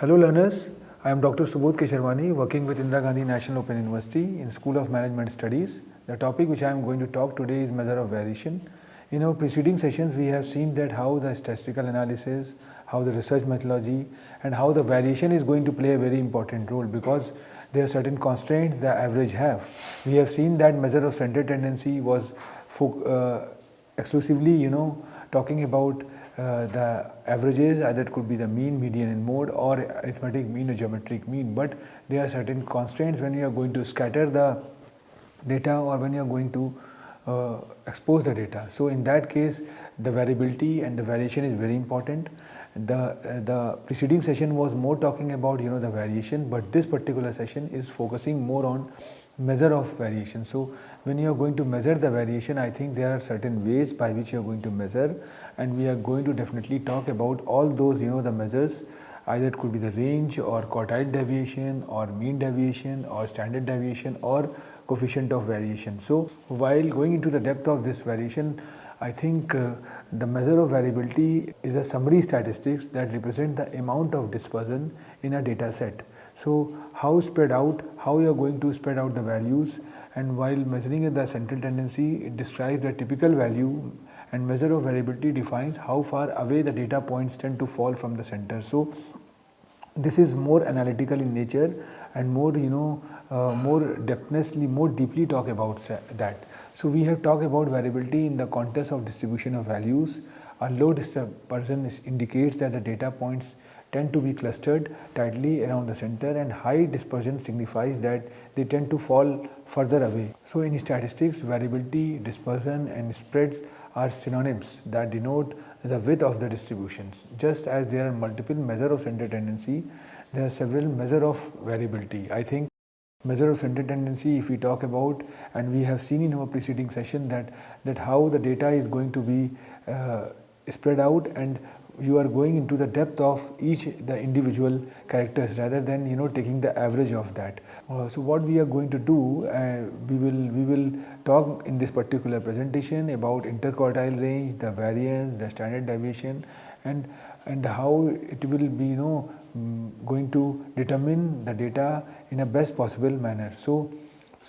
Hello learners, I am Dr. Subodh Kesharwani working with Indira Gandhi National Open University in School of Management Studies. The topic which I am going to talk today is measure of variation. In our preceding sessions we have seen that how the statistical analysis, how the research methodology and how the variation is going to play a very important role because there are certain constraints the average have. We have seen that measure of center tendency was exclusively talking about the averages, either it could be the mean, median and mode or arithmetic mean or geometric mean, but there are certain constraints when you are going to scatter the data or when you are going to expose the data. So in that case the variability and the variation is very important. The preceding session was more talking about the variation, but this particular session is focusing more on measure of variation. So when you are going to measure the variation, I think there are certain ways by which you are going to measure, and we are going to definitely talk about all those the measures. Either it could be the range or quartile deviation or mean deviation or standard deviation or coefficient of variation. So while going into the depth of this variation, I think the measure of variability is a summary statistics that represent the amount of dispersion in a data set. So how spread out, how you are going to spread out the values, and while measuring the central tendency, it describes the typical value, and measure of variability defines how far away the data points tend to fall from the center. So this is more analytical in nature and more more deeply talk about that. So we have talked about variability in the context of distribution of values. A low dispersion indicates that the data points tend to be clustered tightly around the center, and high dispersion signifies that they tend to fall further away. So in statistics, variability, dispersion and spreads are synonyms that denote the width of the distributions. Just as there are multiple measures of center tendency, there are several measures of variability. I think measure of center tendency, if we talk about, and we have seen in our preceding session that how the data is going to be spread out, and you are going into the depth of the individual characters rather than taking the average of that. So what we are going to do, we will talk in this particular presentation about interquartile range, the variance, the standard deviation, and how it will be going to determine the data in a best possible manner. So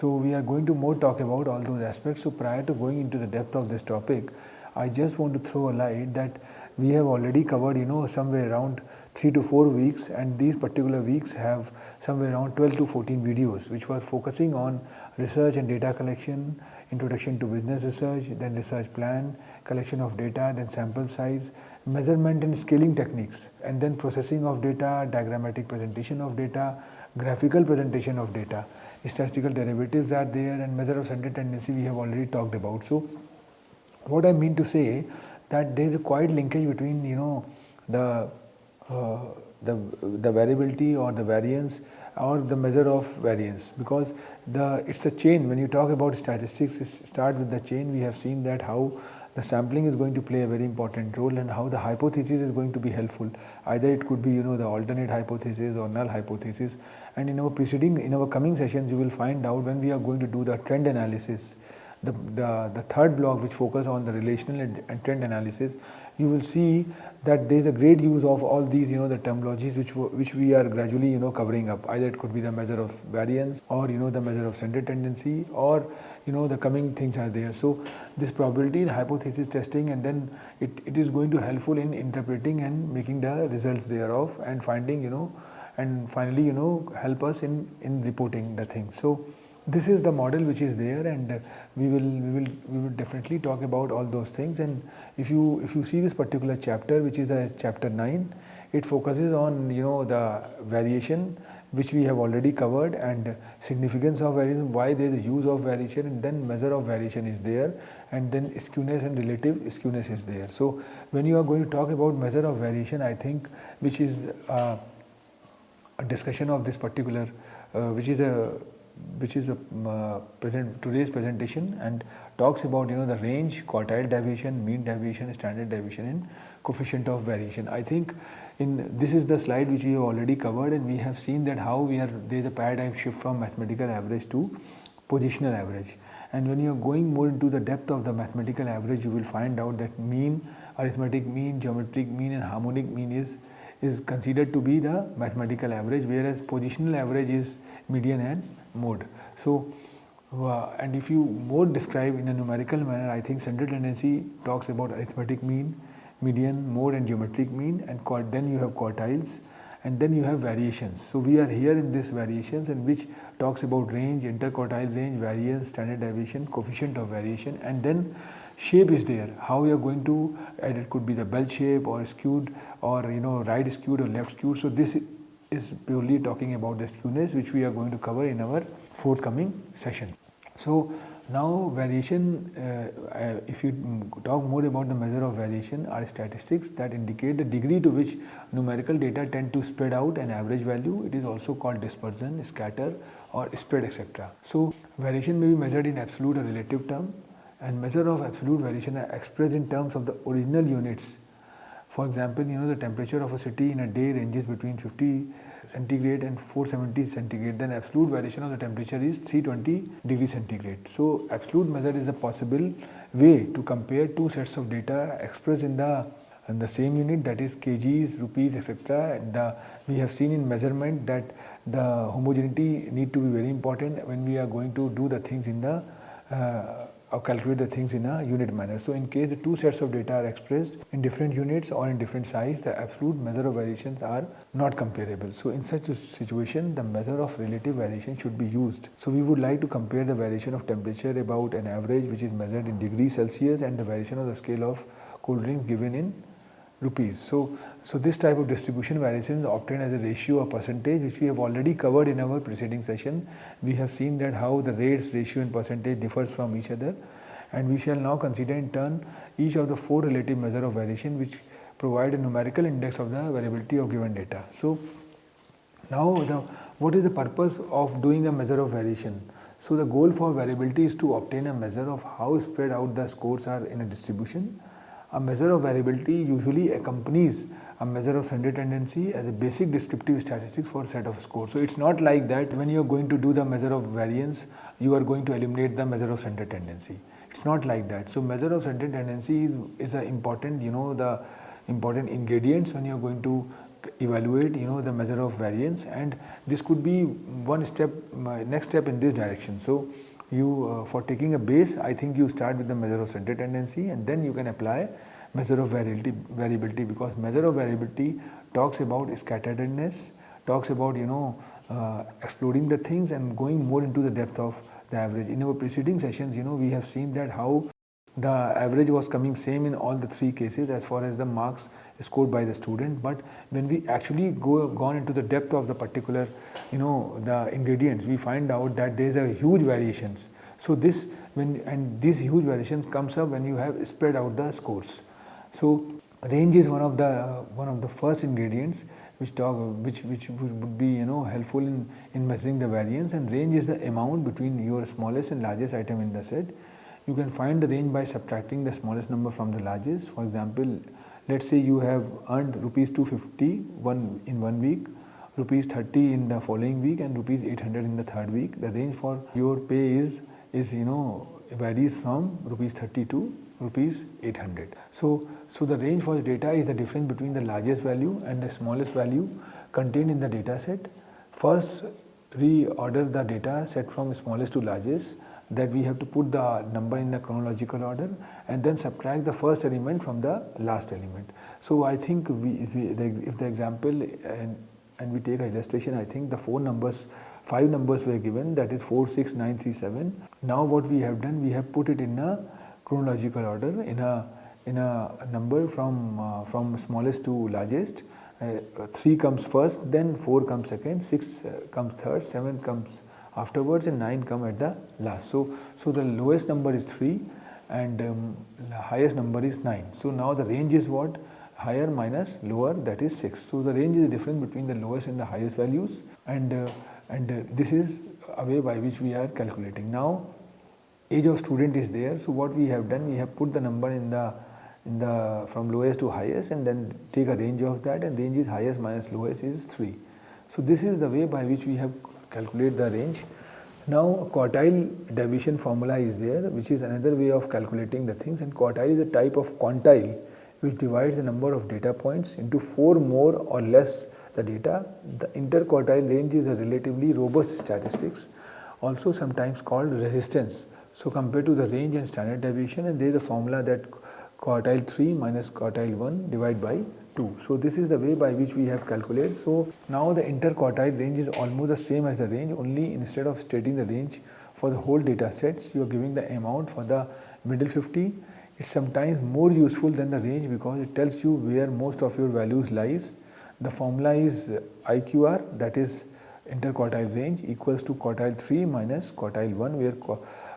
we are going to more talk about all those aspects. So prior to going into the depth of this topic, I just want to throw a light that we have already covered somewhere around 3 to 4 weeks, and these particular weeks have somewhere around 12 to 14 videos which were focusing on research and data collection, introduction to business research, then research plan, collection of data, then sample size, measurement and scaling techniques, and then processing of data, diagrammatic presentation of data, graphical presentation of data, statistical derivatives are there, and measure of center tendency we have already talked about. So what I mean to say that there is a quite linkage between the variability or the variance or the measure of variance, because it's a chain. When you talk about statistics, it starts with the chain. We have seen that how the sampling is going to play a very important role and how the hypothesis is going to be helpful. Either it could be the alternate hypothesis or null hypothesis. And in our coming sessions, you will find out when we are going to do the trend analysis. The third block, which focus on the relational and trend analysis, you will see that there is a great use of all these the terminologies which we are gradually covering up. Either it could be the measure of variance or the measure of center tendency, or the coming things are there. So this probability and hypothesis testing, and then it is going to helpful in interpreting and making the results thereof, and finding and finally help us in reporting the things. So this is the model which is there, and we will definitely talk about all those things. And if you see this particular chapter, which is a chapter 9, it focuses on the variation, which we have already covered, and significance of variation, why there is a use of variation, and then measure of variation is there, and then skewness and relative skewness is there. So when you are going to talk about measure of variation, I think which is a discussion of this particular today's presentation, and talks about the range, quartile deviation, mean deviation, standard deviation, and coefficient of variation. I think this is the slide which we have already covered, and we have seen that how there is a paradigm shift from mathematical average to positional average. And when you are going more into the depth of the mathematical average, you will find out that mean, arithmetic mean, geometric mean, and harmonic mean is is considered to be the mathematical average, whereas positional average is median and mode. So and if you more describe in a numerical manner, I think central tendency talks about arithmetic mean, median, mode and geometric mean, and then you have quartiles, and then you have variations. So we are here in this variations, in which talks about range, interquartile range, variance, standard deviation, coefficient of variation, and then shape is there. How you are going to, and it could be the bell shape or skewed, or right skewed or left skewed. So this is purely talking about the skewness, which we are going to cover in our forthcoming session. So now variation, if you talk more about the measure of variation, are statistics that indicate the degree to which numerical data tend to spread out an average value. It is also called dispersion, scatter or spread, etc. So variation may be measured in absolute or relative term, and measure of absolute variation are expressed in terms of the original units. For example, the temperature of a city in a day ranges between 50 centigrade and 470 centigrade, then absolute variation of the temperature is 320 degrees centigrade. So absolute measure is a possible way to compare two sets of data expressed in the same unit, that is kgs, rupees, etc. And we have seen in measurement that the homogeneity need to be very important when we are going to do the things in the or calculate the things in a unit manner. So in case the two sets of data are expressed in different units or in different size, the absolute measure of variations are not comparable. So in such a situation, the measure of relative variation should be used. So we would like to compare the variation of temperature about an average which is measured in degrees Celsius and the variation of the scale of cold drink given in rupees. So this type of distribution variation is obtained as a ratio or percentage, which we have already covered in our preceding session. We have seen that how the rates, ratio and percentage differs from each other, and we shall now consider in turn each of the four relative measure of variation which provide a numerical index of the variability of given data. So now what is the purpose of doing a measure of variation? So the goal for variability is to obtain a measure of how spread out the scores are in a distribution. A measure of variability usually accompanies a measure of central tendency as a basic descriptive statistics for a set of scores. So it's not like that when you are going to do the measure of variance, you are going to eliminate the measure of central tendency. It's not like that. So measure of central tendency is a important, the important ingredients when you are going to evaluate, the measure of variance, and this could be one step, next step in this direction. So you for taking a base, I think you start with the measure of central tendency, and then you can apply measure of variability, because measure of variability talks about scatteredness, talks about exploding the things and going more into the depth of the average. In our preceding sessions, we have seen that how the average was coming same in all the three cases as far as the marks scored by the student, but when we actually gone into the depth of the particular the ingredients, we find out that there is a huge variations. So these huge variations comes up when you have spread out the scores. So range is one of the first ingredients which would be helpful in measuring the variance, and range is the amount between your smallest and largest item in the set. You can find the range by subtracting the smallest number from the largest. For example, let's say you have earned rupees 250 in 1 week, rupees 30 in the following week, and rupees 800 in the third week. The range for your pay is varies from rupees 30 to rupees 800. So the range for the data is the difference between the largest value and the smallest value contained in the data set. First, reorder the data set from smallest to largest, that we have to put the number in the chronological order, and then subtract the first element from the last element. So I think if the example and we take an illustration, I think the 5 numbers were given, that is 4, 6, 9, 3, 7. Now what we have done, we have put it in a chronological order, in a number from smallest to largest. 3 comes first, then 4 comes second, 6 comes third, 7 comes afterwards, and 9 come at the last. So the lowest number is 3 and the highest number is 9. So now the range is what? Higher minus lower, that is 6. So the range is the difference between the lowest and the highest values, and this is a way by which we are calculating. Now age of student is there. So what we have done, we have put the number in the from lowest to highest, and then take a range of that, and range is highest minus lowest is 3. So this is the way by which we have calculate the range. Now quartile deviation formula is there, which is another way of calculating the things, and quartile is a type of quantile which divides the number of data points into 4 more or less the data. The interquartile range is a relatively robust statistics, also sometimes called resistance. So compared to the range and standard deviation, and there is a formula that quartile 3 minus quartile 1 divided by 2. So this is the way by which we have calculated. So now the interquartile range is almost the same as the range, only instead of stating the range for the whole data sets, you are giving the amount for the middle 50. It's sometimes more useful than the range because it tells you where most of your values lies. The formula is IQR, that is interquartile range, equals to quartile 3 minus quartile 1, where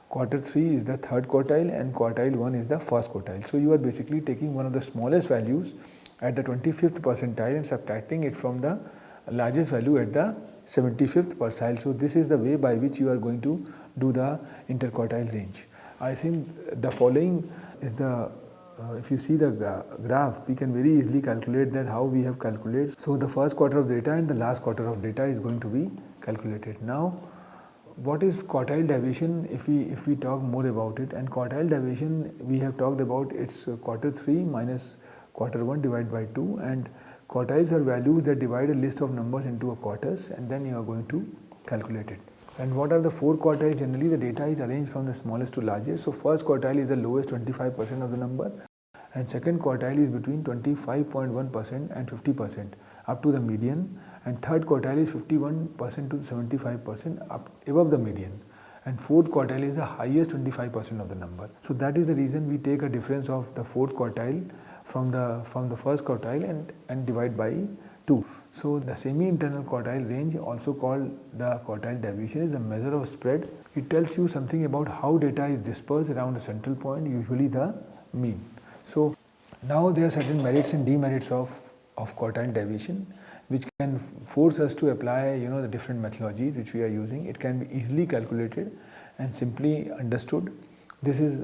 quarter 3 is the third quartile and quartile 1 is the first quartile. So you are basically taking one of the smallest values at the 25th percentile and subtracting it from the largest value at the 75th percentile. So this is the way by which you are going to do the interquartile range. I think the following is the if you see the graph, we can very easily calculate that how we have calculated. So the first quarter of data and the last quarter of data is going to be calculated. Now what is quartile deviation if we talk more about it? And quartile deviation, we have talked about, it's quarter 3 minus quarter 1 divided by 2, and quartiles are values that divide a list of numbers into a quarters, and then you are going to calculate it. And what are the 4 quartiles? Generally the data is arranged from the smallest to largest. So first quartile is the lowest 25% of the number, and second quartile is between 25.1% and 50% up to the median, and third quartile is 51% to 75% up above the median, and fourth quartile is the highest 25% of the number. So that is the reason we take a difference of the fourth quartile from the first quartile and divide by 2. So the semi-internal quartile range, also called the quartile deviation, is a measure of spread. It tells you something about how data is dispersed around a central point, usually the mean. So now there are certain merits and demerits of quartile deviation, which can force us to apply the different methodologies which we are using. It can be easily calculated and simply understood. This is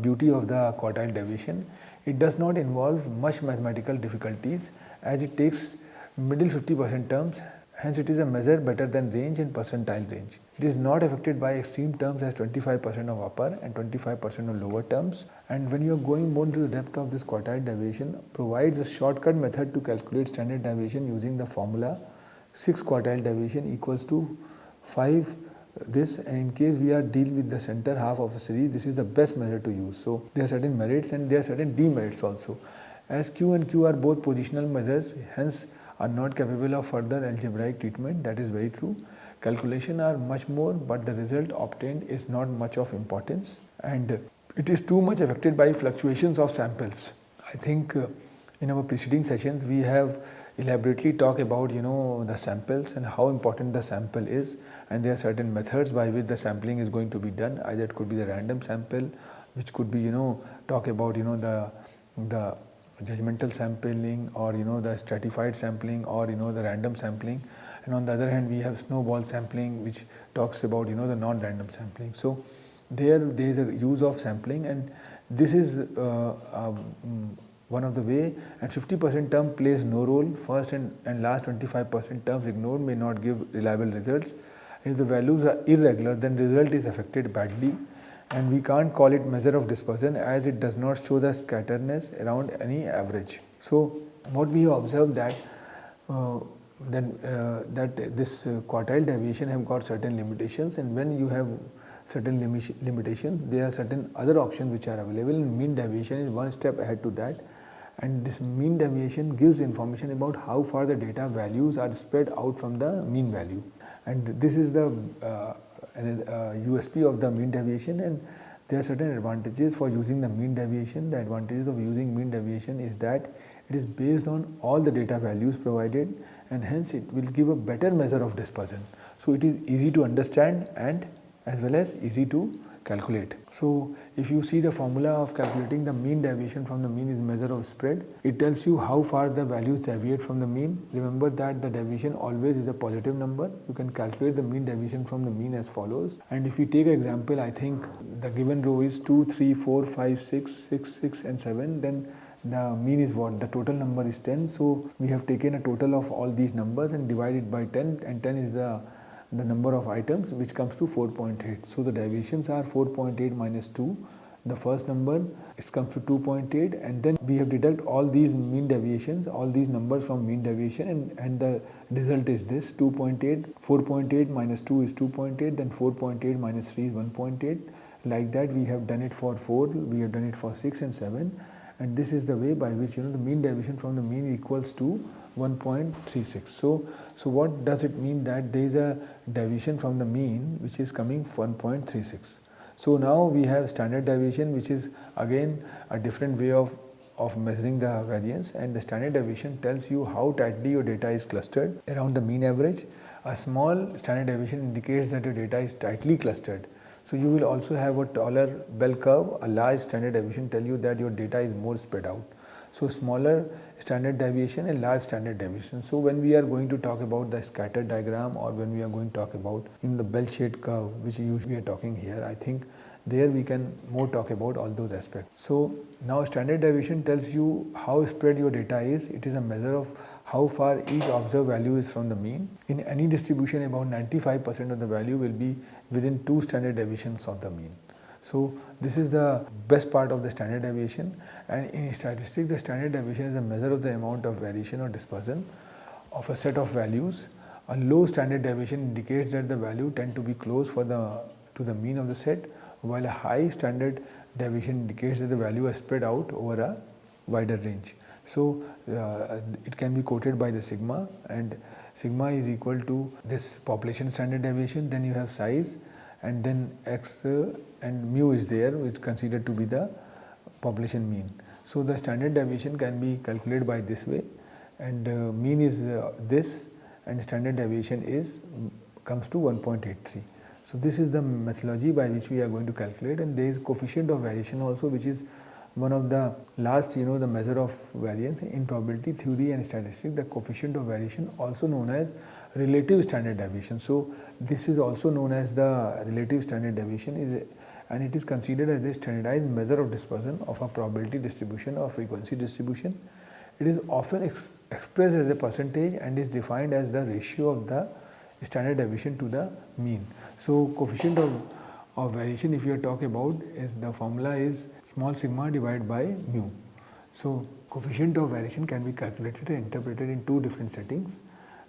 beauty of the quartile deviation. It does not involve much mathematical difficulties as it takes middle 50% terms. Hence it is a measure better than range and percentile range. It is not affected by extreme terms as 25% of upper and 25% of lower terms. And when you are going more into the depth of this quartile deviation, provides a shortcut method to calculate standard deviation using the formula 6 quartile deviation equals to 5 this, and in case we are dealing with the center half of a series, this is the best measure to use. So there are certain merits and there are certain demerits also. As Q and Q are both positional measures, hence are not capable of further algebraic treatment. That is very true. Calculation are much more, but the result obtained is not much of importance, and it is too much affected by fluctuations of samples. I think in our preceding sessions we have elaborately talked about the samples and how important the sample is, and there are certain methods by which the sampling is going to be done. Either it could be the random sample, which could be talk about the judgmental sampling, or the stratified sampling, or the random sampling, and on the other hand we have snowball sampling, which talks about the non-random sampling. So there is a use of sampling, and this is one of the way, and 50% term plays no role. First and last 25% terms ignored may not give reliable results. If the values are irregular, then result is affected badly, and we can't call it measure of dispersion as it does not show the scatterness around any average. So what we have observed that this quartile deviation have got certain limitations, and when you have certain limitations, there are certain other options which are available, and mean deviation is one step ahead to that. And this mean deviation gives information about how far the data values are spread out from the mean value, and this is the USP of the mean deviation. And there are certain advantages for using the mean deviation. The advantages of using mean deviation is that it is based on all the data values provided, and hence it will give a better measure of dispersion. So it is easy to understand and as well as easy to calculate. So if you see the formula of calculating the mean deviation from the mean is measure of spread. It tells you how far the values deviate from the mean. Remember that the deviation always is a positive number. You can calculate the mean deviation from the mean as follows. And if we take an example, I think the given row is 2, 3, 4, 5, 6, 6, 6 and 7, then the mean is what? The total number is 10. So we have taken a total of all these numbers and divided by 10, and 10 is the number of items, which comes to 4.8. So the deviations are 4.8 minus 2, the first number, it comes to 2.8, and then we have deduct all these mean deviations, all these numbers from mean deviation, and the result is this 2.8, 4.8 minus 2 is 2.8, then 4.8 minus 3 is 1.8. Like that we have done it for 4, we have done it for 6 and 7, and this is the way by which the mean deviation from the mean equals to 1.36. So what does it mean? That there is a deviation from the mean which is coming 1.36. So now we have standard deviation, which is again a different way of measuring the variance, and the standard deviation tells you how tightly your data is clustered around the mean average. A small standard deviation indicates that your data is tightly clustered. So you will also have a taller bell curve. A large standard deviation tell you that your data is more spread out. So smaller standard deviation and large standard deviation. So when we are going to talk about the scatter diagram, or when we are going to talk about in the bell-shaped curve, which usually we are talking here, I think there we can more talk about all those aspects. So now standard deviation tells you how spread your data is. It is a measure of how far each observed value is from the mean. In any distribution, about 95% of the value will be within 2 standard deviations of the mean. So this is the best part of the standard deviation, and in statistics the standard deviation is a measure of the amount of variation or dispersion of a set of values. A low standard deviation indicates that the value tend to be close to the mean of the set, while a high standard deviation indicates that the value is spread out over a wider range. So it can be quoted by the sigma, and sigma is equal to this population standard deviation, then you have size, and then x and mu is there, which is considered to be the population mean. So the standard deviation can be calculated by this way, and mean is this, and standard deviation comes to 1.83. So this is the methodology by which we are going to calculate, and there is coefficient of variation also, which is one of the last, the measure of variance in probability theory and statistics. The coefficient of variation, also known as relative standard deviation. So this is also known as the relative standard deviation, and it is considered as a standardized measure of dispersion of a probability distribution or frequency distribution. It is often expressed as a percentage and is defined as the ratio of the standard deviation to the mean. So coefficient of variation, if you are talking about, is the formula is small sigma divided by mu. So coefficient of variation can be calculated and interpreted in 2 different settings,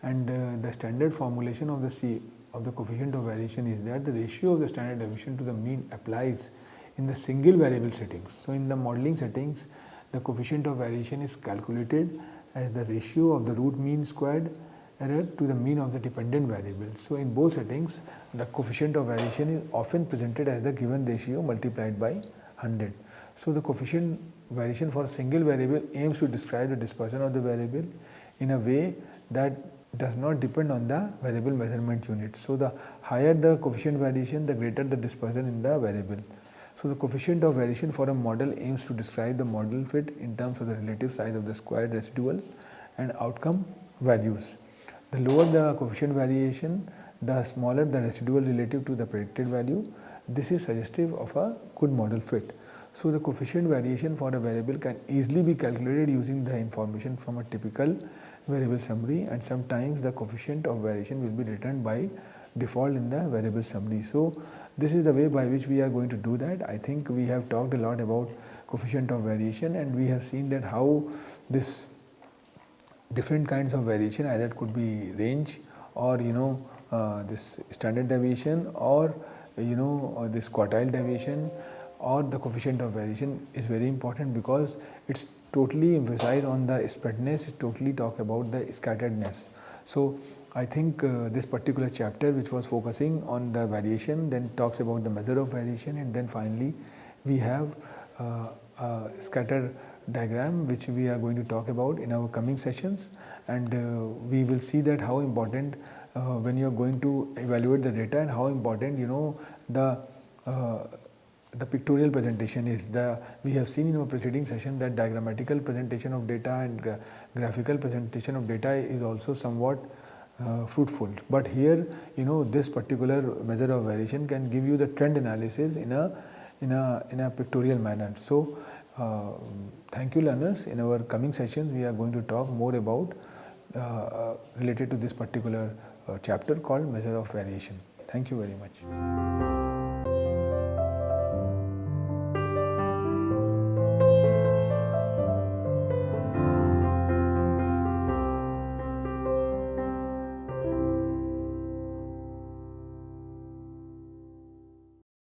and the standard formulation of the coefficient of variation is that the ratio of the standard deviation to the mean applies in the single variable settings. So in the modeling settings, the coefficient of variation is calculated as the ratio of the root mean squared error to the mean of the dependent variable. So in both settings, the coefficient of variation is often presented as the given ratio multiplied by 100. So the coefficient variation for a single variable aims to describe the dispersion of the variable in a way that does not depend on the variable measurement unit. So the higher the coefficient variation, the greater the dispersion in the variable. So the coefficient of variation for a model aims to describe the model fit in terms of the relative size of the squared residuals and outcome values. The lower the coefficient variation, the smaller the residual relative to the predicted value. This is suggestive of a good model fit. So the coefficient variation for a variable can easily be calculated using the information from a typical variable summary, and sometimes the coefficient of variation will be written by default in the variable summary. So this is the way by which we are going to do that. I think we have talked a lot about coefficient of variation, and we have seen that how this different kinds of variation, either it could be range, or this standard deviation, or this quartile deviation, or the coefficient of variation is very important, because it's totally emphasized on the spreadness, it totally talk about the scatteredness. So I think this particular chapter, which was focusing on the variation, then talks about the measure of variation, and then finally we have a scatter diagram, which we are going to talk about in our coming sessions, and we will see that how important when you are going to evaluate the data, and how important the pictorial presentation is. We have seen in our preceding session that diagrammatical presentation of data and graphical presentation of data is also somewhat fruitful, but here this particular measure of variation can give you the trend analysis in a pictorial manner. So thank you, learners. In our coming sessions we are going to talk more about related to this particular chapter called measure of variation. Thank you very much.